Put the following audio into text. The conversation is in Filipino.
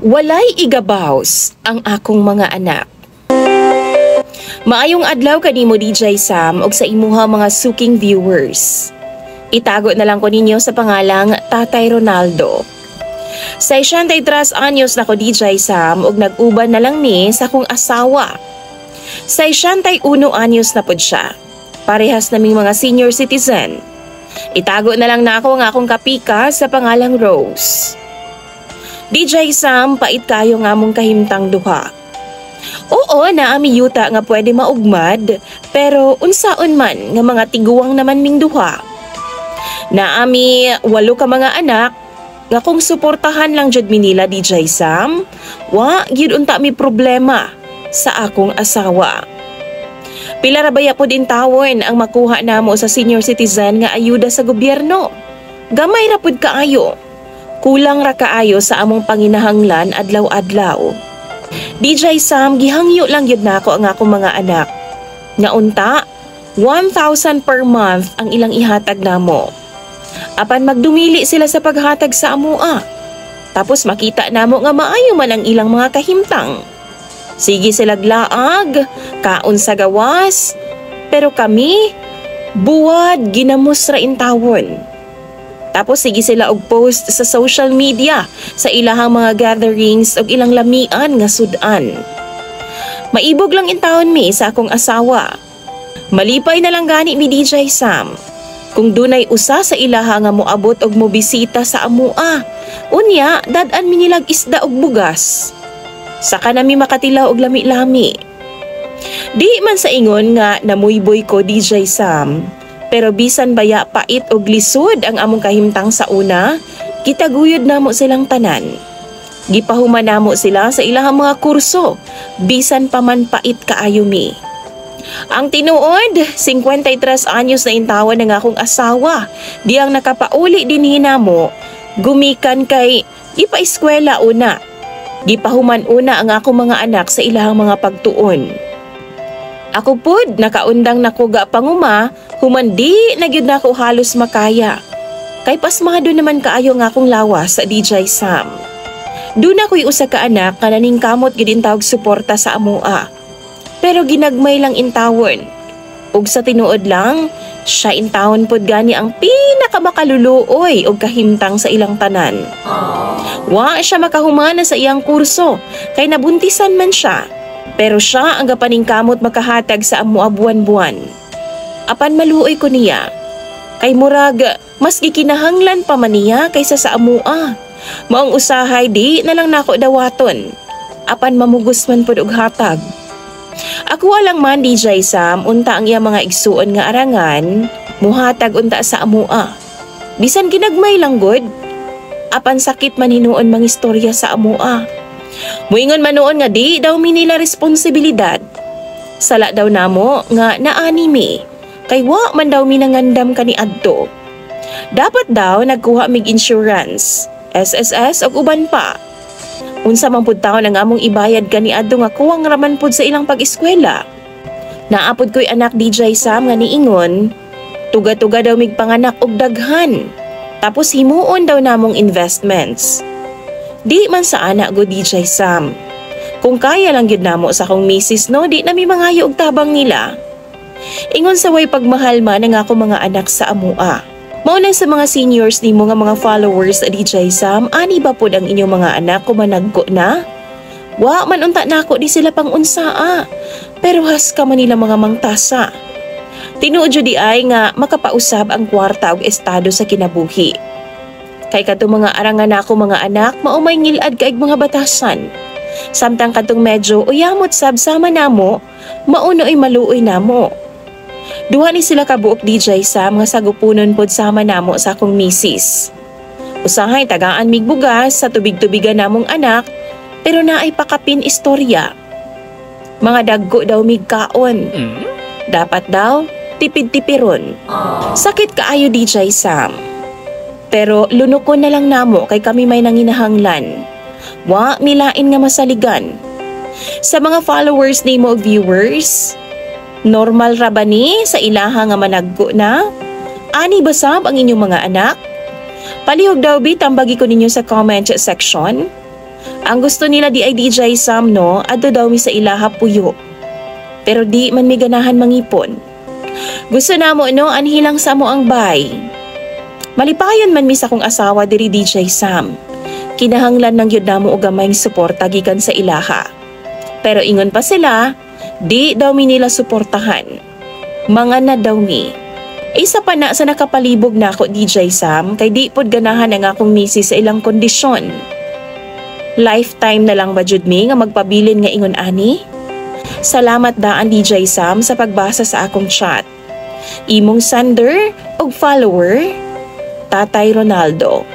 Walay igabaws ang akong mga anak. Maayong adlaw kanimo DJ Sam ug sa imuha mga suking viewers. Itago na lang ko ninyo sa pangalang Tatay Ronaldo. Sa 63 anyos na ko DJ Sam ug nag-uban na lang mi sa akong asawa. Sa 61 anyos na pod siya. Parehas naming mga senior citizen. Itago na lang na ako ang akong kapika sa pangalang Rose. DJ Sam, pait kayo nga mong kahimtang duha. Oo, naami yuta nga pwede maugmad, pero unsaon man nga mga tiguwang naman ming duha. Naami 8 ka mga anak, nga kung suportahan lang jud mi nila DJ Sam, wa gyud unta mi problema sa akong asawa. Pila ra baya pod intawon ang makuha namo sa senior citizen nga ayuda sa gobyerno. Gamay ra pod kaayo. Kulang ra kaayo sa among panginahanglan adlaw-adlaw. DJ Sam, gihangyo lang yun na ako ang akong mga anak. Nga unta, 1,000 per month ang ilang ihatag namo. Apan magdumili sila sa paghatag sa amua. Tapos makita namo nga maayo man ang ilang mga kahimtang. Sige sila glaag, kaon sa gawas. Pero kami, buwad ginamos ra intawon. Tapos sige sila og post sa social media sa ilahang mga gatherings og ilang lamian nga sudan. Maibog lang intawon mi sa akong asawa. Malipay na lang gani mi DJ Sam. Kung dunay usa sa ilaha nga moabot og mobisita sa amua, unya dad-an mi nilag isda og bugas. Saka nami makatilaw og lami-lami. Di man sa ingon nga namuyboy ko DJ Sam. Pero bisan baya pait og lisod ang among kahimtang sa una, kitaguyod namo silang tanan. Gipahuman namo sila sa ilahang mga kurso, bisan pa man pait kaayo mi. Ang tinuod, 53 anyos na intawan ng akong asawa, di ang nakapauli din hinamo, gumikan kay ipa-eskwela una. Gipahuman una ang akong mga anak sa ilahang mga pagtuon. Ako pod, nakaundang nakuga panguma, humandi na gyud nako halos makaya. Kay pasmado naman kaayo nga akong lawas sa DJ Sam. Doon ako'y usa ka anak nga naningkamot gyud intawag suporta sa amua. Pero ginagmay lang intawon. Ug sa tinuod lang, siya intawon pod gani ang pinakamakaluluoy og kahimtang sa ilang tanan. Wa siya makahumana sa iyang kurso, kay nabuntisan man siya. Pero siya ang gapaningkamot makahatag sa amua buwan-buwan. Apan maluoy ko niya. Kay murag, mas gikinahanglan pa man niya kaysa sa amua. Maong usahay di na lang nako dawaton. Apan mamugos man pod og hatag. Ako walang man DJ Sam, unta ang iya mga igsuon nga arangan, muhatag unta sa amua. Bisan ginagmay lang god. Apan sakit man hinuon mang istorya sa amua. Muingon man noon nga di daw mi nila responsibilidad. Sala daw namo nga naani mi, kay wa man daw mi nangandam kani adto. Dapat daw nagkuha mig insurance, SSS ug uban pa. Unsa man pud taon ang among ibayad kani adto nga kuwang raman pud sa ilang pag-eskwela. Naapod ko'y anak DJ Sam nga niingon, tuga-tuga daw mig panganak og daghan. Tapos himuon daw namong investments. Di man sa anak go DJ Sam. Kung kaya lang gyud namo sa akong misis no, di nami mangayo og tabang nila. Ingon sa way pagmahal man ang ako mga anak sa amua. Mao na sa mga seniors nimo nga mga followers sa DJ Sam, ani ba pod ang inyong mga anak kung managko na? Wa man unta nako di sila pang unsaa. Pero has ka man nila mga mangtasa. Tinuod jud di ay nga makapausab ang kwarta og estado sa kinabuhi. Kay katong mga arangan nako mga anak, maumay ngilad kaig mga batasan. Samtang katong medyo uyamot sab sama namo, maunoy maluoy namo. Duha ni sila kabuok DJ Sam nga sagupunon pod sama namo sa akong misis. Usahay tagaan mig bugas sa tubig-tubigan namong anak, pero naay pakapin istorya. Mga dagko daw mig kaon. Dapat daw tipid-tipiron. Sakit kaayo DJ Sam. Pero lunokon na lang namo kay kami may nanginahanglan. Wa milain nga masaligan. Sa mga followers nimo o viewers, normal ra ba ni sa ilaha nga managko na? Ani basab ang inyong mga anak? Palihog daw bitambagi ko ninyo sa comment section. Ang gusto nila di ay DJ Sam no, adto daw mi sa ilaha puyo. Pero di man mi ganahan mangipon. Gusto na mo no, anhilang sa mo ang bay. Malipayon man mi sa kong asawa diri DJ Sam. Kinahanglan ng yun na mo og gamayng suporta gikan sa ilaha. Pero ingon pa sila, di daw mi nila suportahan. Mga na daw mi. Isa pa na sa nakapalibog na ako DJ Sam kay di pod ganahan ang akong misis sa ilang kondisyon. Lifetime na lang ba jud mi nga magpabilin nga ingon ani? Salamat daan DJ Sam sa pagbasa sa akong chat. Imong sender og follower, Tatay Ronaldo.